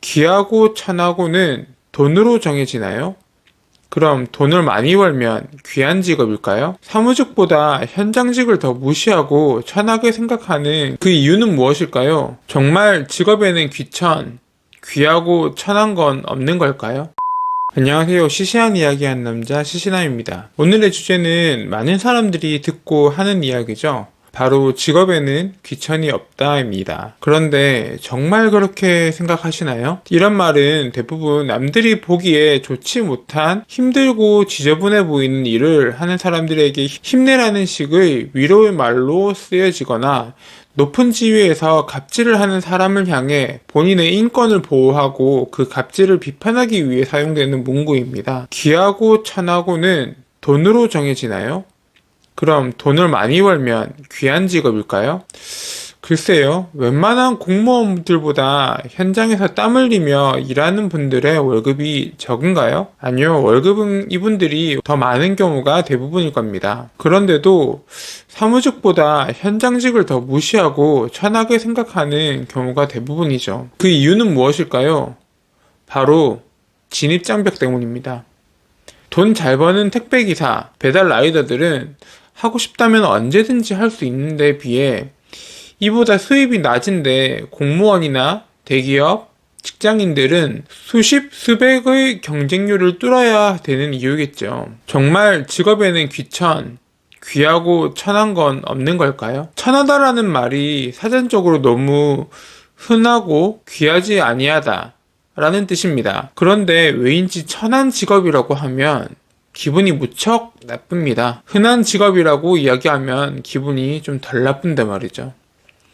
귀하고 천하고는 돈으로 정해지나요? 그럼 돈을 많이 벌면 귀한 직업일까요? 사무직보다 현장직을 더 무시하고 천하게 생각하는 그 이유는 무엇일까요? 정말 직업에는 귀하고 천한 건 없는 걸까요? 안녕하세요. 시시한 이야기한 남자 시시남입니다. 오늘의 주제는 많은 사람들이 듣고 하는 이야기죠. 바로 직업에는 귀천이 없다입니다. 그런데 정말 그렇게 생각하시나요? 이런 말은 대부분 남들이 보기에 좋지 못한 힘들고 지저분해 보이는 일을 하는 사람들에게 힘내라는 식의 위로의 말로 쓰여지거나 높은 지위에서 갑질을 하는 사람을 향해 본인의 인권을 보호하고 그 갑질을 비판하기 위해 사용되는 문구입니다. 귀하고 천하고는 돈으로 정해지나요? 그럼 돈을 많이 벌면 귀한 직업일까요? 글쎄요, 웬만한 공무원들보다 현장에서 땀 흘리며 일하는 분들의 월급이 적은가요? 아니요, 월급은 이분들이 더 많은 경우가 대부분일 겁니다. 그런데도 사무직보다 현장직을 더 무시하고 천하게 생각하는 경우가 대부분이죠. 그 이유는 무엇일까요? 바로 진입장벽 때문입니다. 돈 잘 버는 택배기사, 배달 라이더들은 하고 싶다면 언제든지 할 수 있는데 비해 이보다 수입이 낮은데 공무원이나 대기업, 직장인들은 수십, 수백의 경쟁률을 뚫어야 되는 이유겠죠. 정말 직업에는 귀하고 천한 건 없는 걸까요? 천하다라는 말이 사전적으로 너무 흔하고 귀하지 아니하다 라는 뜻입니다. 그런데 왜인지 천한 직업이라고 하면 기분이 무척 나쁩니다. 흔한 직업이라고 이야기하면 기분이 좀 덜 나쁜데 말이죠.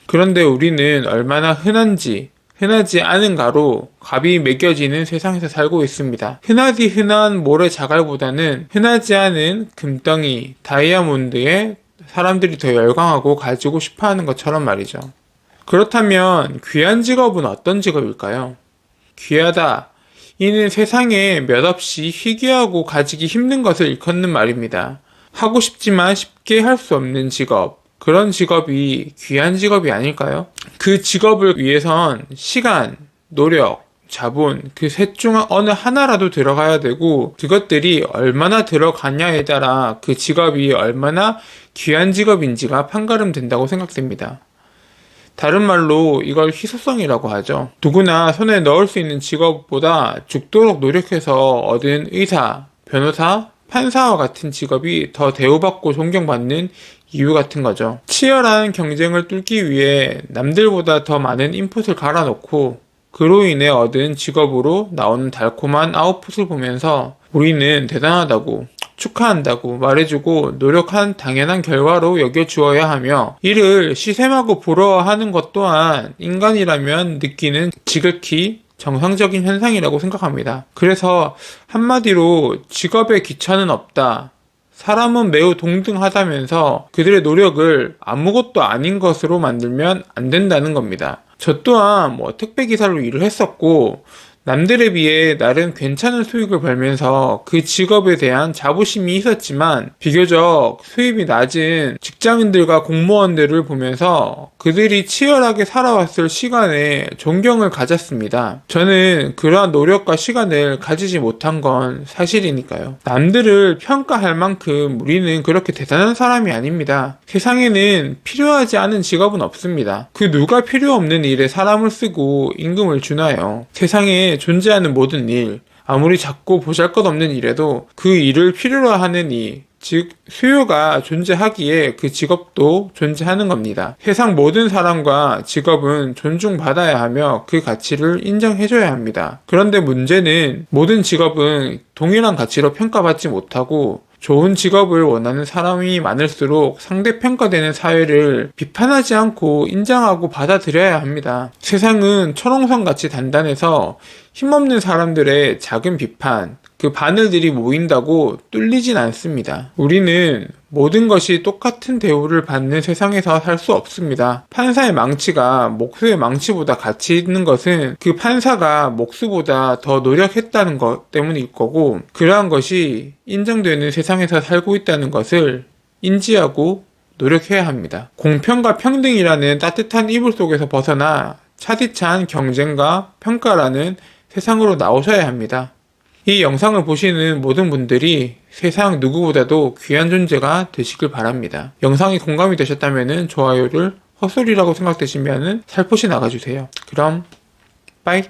그런데 우리는 얼마나 흔한지 흔하지 않은가로 값이 매겨지는 세상에서 살고 있습니다. 흔하디 흔한 모래 자갈보다는 흔하지 않은 금덩이, 다이아몬드에 사람들이 더 열광하고 가지고 싶어하는 것처럼 말이죠. 그렇다면 귀한 직업은 어떤 직업일까요? 귀하다. 이는 세상에 몇 없이 희귀하고 가지기 힘든 것을 일컫는 말입니다. 하고 싶지만 쉽게 할 수 없는 직업. 그런 직업이 귀한 직업이 아닐까요? 그 직업을 위해선 시간, 노력, 자본, 그 셋 중 어느 하나라도 들어가야 되고 그것들이 얼마나 들어가냐에 따라 그 직업이 얼마나 귀한 직업인지가 판가름된다고 생각됩니다. 다른 말로 이걸 희소성이라고 하죠. 누구나 손에 넣을 수 있는 직업보다 죽도록 노력해서 얻은 의사, 변호사, 판사와 같은 직업이 더 대우받고 존경받는 이유 같은 거죠. 치열한 경쟁을 뚫기 위해 남들보다 더 많은 인풋을 갈아놓고 그로 인해 얻은 직업으로 나오는 달콤한 아웃풋을 보면서 우리는 대단하다고 축하한다고 말해주고 노력한 당연한 결과로 여겨주어야 하며 이를 시샘하고 부러워하는 것 또한 인간이라면 느끼는 지극히 정상적인 현상이라고 생각합니다. 그래서 한마디로 직업에 귀천은 없다. 사람은 매우 동등하다면서 그들의 노력을 아무것도 아닌 것으로 만들면 안 된다는 겁니다. 저 또한 택배기사로 일을 했었고 남들에 비해 나름 괜찮은 수익을 벌면서 그 직업에 대한 자부심이 있었지만 비교적 수입이 낮은 직장인들과 공무원들을 보면서 그들이 치열하게 살아왔을 시간에 존경을 가졌습니다. 저는 그러한 노력과 시간을 가지지 못한 건 사실이니까요. 남들을 평가할 만큼 우리는 그렇게 대단한 사람이 아닙니다. 세상에는 필요하지 않은 직업은 없습니다. 그 누가 필요 없는 일에 사람을 쓰고 임금을 주나요? 세상에 존재하는 모든 일, 아무리 작고 보잘것없는 일에도 그 일을 필요로 하는 일, 즉 수요가 존재하기에 그 직업도 존재하는 겁니다. 세상 모든 사람과 직업은 존중받아야 하며 그 가치를 인정해줘야 합니다. 그런데 문제는 모든 직업은 동일한 가치로 평가받지 못하고 좋은 직업을 원하는 사람이 많을수록 상대평가되는 사회를 비판하지 않고 인정하고 받아들여야 합니다. 세상은 철옹성같이 단단해서 힘없는 사람들의 작은 비판, 그 바늘들이 모인다고 뚫리진 않습니다. 우리는 모든 것이 똑같은 대우를 받는 세상에서 살 수 없습니다. 판사의 망치가 목수의 망치보다 가치 있는 것은 그 판사가 목수보다 더 노력했다는 것 때문일 거고 그러한 것이 인정되는 세상에서 살고 있다는 것을 인지하고 노력해야 합니다. 공평과 평등이라는 따뜻한 이불 속에서 벗어나 차디찬 경쟁과 평가라는 세상으로 나오셔야 합니다. 이 영상을 보시는 모든 분들이 세상 누구보다도 귀한 존재가 되시길 바랍니다. 영상이 공감이 되셨다면 좋아요를 헛소리라고 생각되시면 살포시 나가주세요. 그럼 빠이.